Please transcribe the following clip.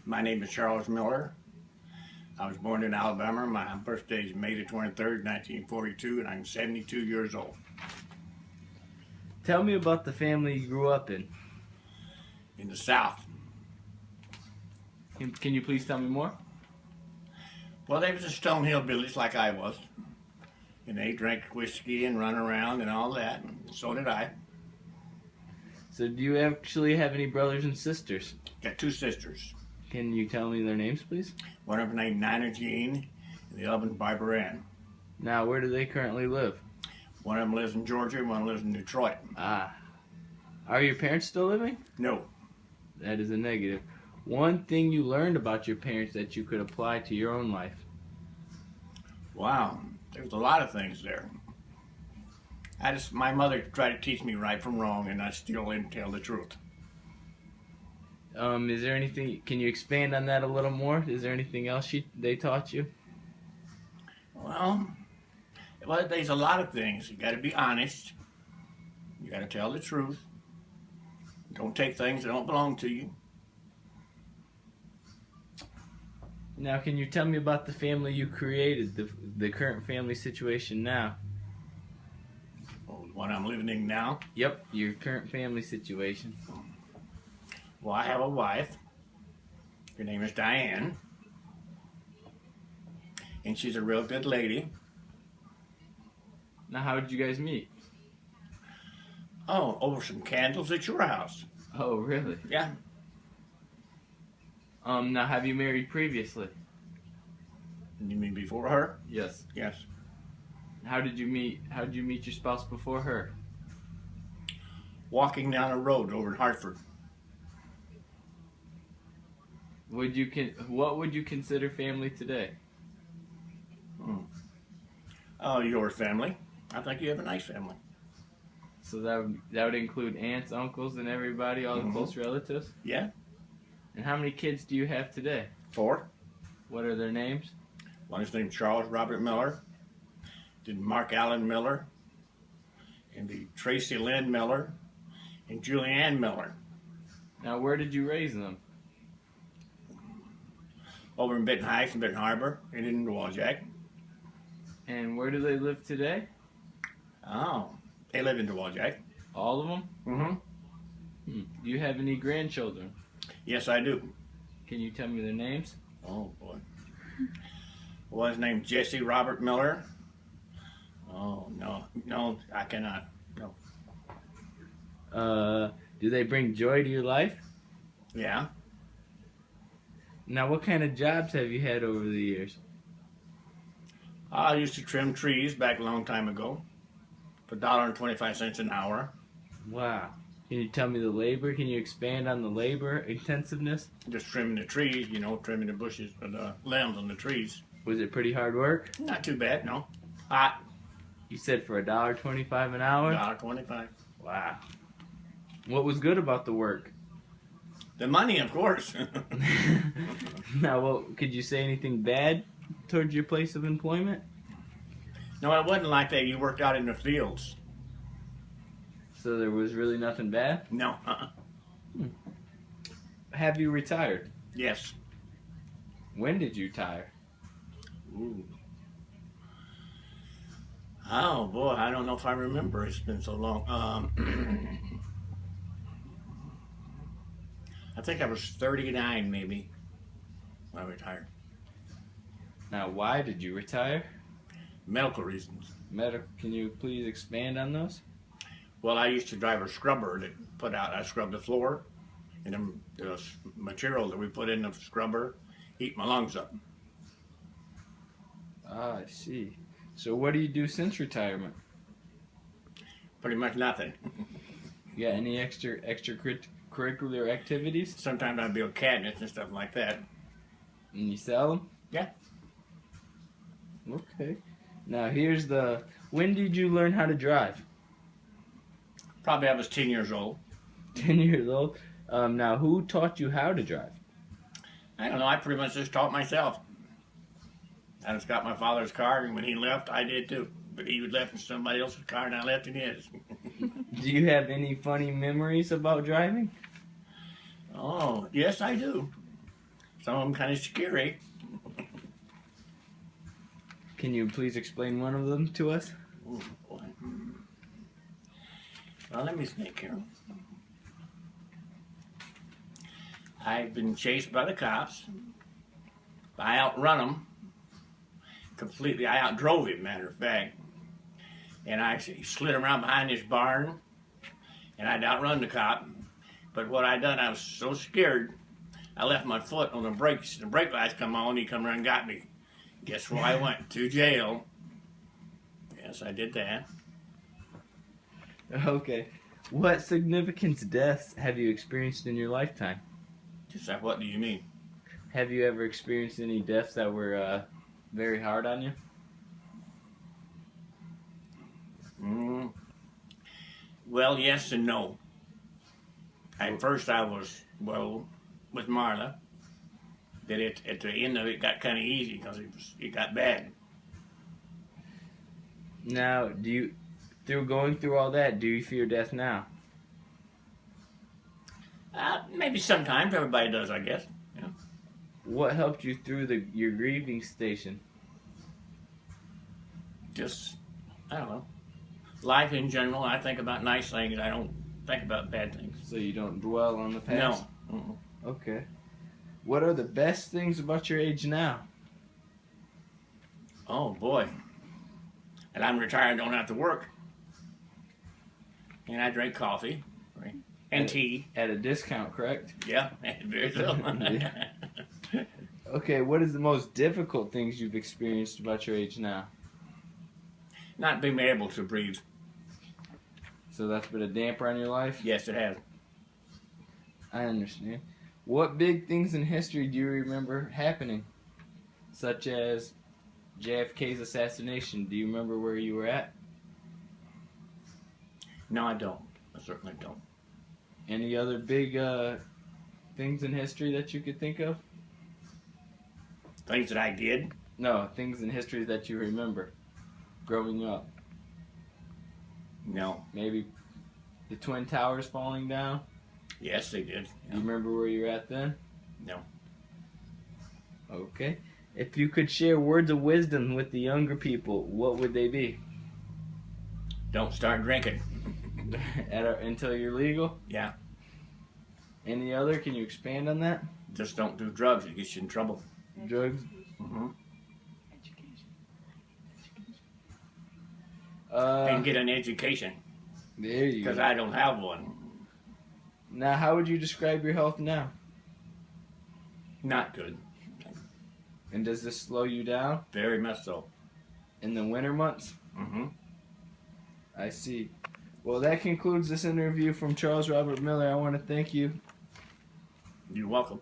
My name is Charles Miller. I was born in Alabama. My birthday is May the 23rd, 1942, and I'm 72 years old. Tell me about the family you grew up in. In the South. Can you please tell me more? Well, they was a stone hillbillies like I was. And they drank whiskey and run around and all that. And so did I. So do you actually have any brothers and sisters? Got two sisters. Can you tell me their names, please? One of them named Nina Jean, and the other one's Barbara Ann. Now, where do they currently live? One of them lives in Georgia, and one lives in Detroit. Ah. Are your parents still living? No. That is a negative. One thing you learned about your parents that you could apply to your own life. Wow. There's a lot of things there. My mother tried to teach me right from wrong, and I still didn't tell the truth. Is there anything, can you expand on that a little more? Is there anything else they taught you? Well, there's a lot of things. You got to be honest. You got to tell the truth. Don't take things that don't belong to you. Now, can you tell me about the family you created, the current family situation now? What I'm living in now? Yep, your current family situation. Well, I have a wife. Her name is Diane. And she's a real good lady. Now, how did you guys meet? Oh, over some candles at your house. Oh, really? Yeah. Now, have you married previously? You mean before her? Yes. Yes. How did you meet your spouse before her? Walking down a road over in Hartford. What would you consider family today? Oh, your family. I think you have a nice family. So that would include aunts, uncles, and everybody, all the close relatives? Yeah. And how many kids do you have today? 4. What are their names? One is named Charles Robert Miller. Then Mark Allen Miller. And the Tracy Lynn Miller. And Julianne Miller. Now, where did you raise them? Over in Benton Heights and Benton Harbor. And in Dewaljack. And where do they live today? Oh. They live in Dewaljack. All of them? Mm-hmm. Do you have any grandchildren? Yes, I do. Can you tell me their names? Oh, boy. One's named Jesse Robert Miller. Oh, no, I cannot. No. Do they bring joy to your life? Yeah. Now, what kind of jobs have you had over the years? I used to trim trees back a long time ago for $1.25 an hour. Wow. Can you tell me the labor? Can you expand on the labor intensiveness? Just trimming the trees, trimming the bushes, the limbs on the trees. Was it pretty hard work? Not too bad, no. Hot. You said for $1.25 an hour? $1.25. Wow. What was good about the work? The money, of course. Now, could you say anything bad towards your place of employment? No, it wasn't like that. You worked out in the fields. So there was really nothing bad? No. Have you retired? Yes. When did you retire? Ooh. Oh, boy, I don't know if I remember. It's been so long. I think I was 39, maybe, when I retired. Now, why did you retire? Medical reasons. Can you please expand on those? Well, I used to drive a scrubber that I scrubbed the floor, and the material that we put in the scrubber eat my lungs up. Ah, I see. So what do you do since retirement? Pretty much nothing. You got any extracurricular activities? Sometimes I build cabinets and stuff like that. And you sell them? Yeah. Okay. Now when did you learn how to drive? Probably I was 10 years old. 10 years old? Now, who taught you how to drive? I don't know. I pretty much just taught myself. I just got my father's car, and when he left, I did too. But he left in somebody else's car, and I left in his. Do you have any funny memories about driving? Oh, yes, I do. Some of them kind of scary. Can you please explain one of them to us? Ooh, boy. Well, let me think here. I've been chased by the cops. I outrun them completely. I outdrove him, matter of fact. And I slid around behind this barn, and I'd outrun the cop. But what I done, I was so scared, I left my foot on the brakes. The brake lights come on, he come around and got me. Guess where I went? To jail. Yes, I did that. Okay. What significant deaths have you experienced in your lifetime? Just like, what do you mean? Have you ever experienced any deaths that were very hard on you? Well, yes and no. At first I was, well, with Marla. Then at the end of it got kind of easy because it got bad. Now, through going through all that, do you fear death now? Maybe sometimes everybody does, I guess. Yeah. What helped you through your grieving station? Just, I don't know. Life in general, I think about nice things. I don't think about bad things. So you don't dwell on the past? No. Mm-mm. Okay. What are the best things about your age now? Oh, boy. And I'm retired, don't have to work. And I drink coffee, right? And tea. At a discount, correct? Yeah, very so. Yeah. Okay, what is the most difficult things you've experienced about your age now? Not being able to breathe. So that's been a damper on your life? Yes, it has. I understand. What big things in history do you remember happening? Such as JFK's assassination. Do you remember where you were at? No, I don't. I certainly don't. Any other big things in history that you could think of? Things that I did? No, things in history that you remember growing up. No. Maybe the Twin Towers falling down? Yes, they did. Do Yeah. you remember where you were at then? No. Okay. If you could share words of wisdom with the younger people, what would they be? Don't start drinking. Until you're legal? Yeah. Any other? Can you expand on that? Just don't do drugs. It gets you in trouble. Drugs? Mm-hmm. And get an education. There you go. Because I don't have one. Now, how would you describe your health now? Not good. And does this slow you down Very much so. in the winter months? Mm-hmm. I see. Well, that concludes this interview from Charles Robert Miller. I want to thank you. You're welcome.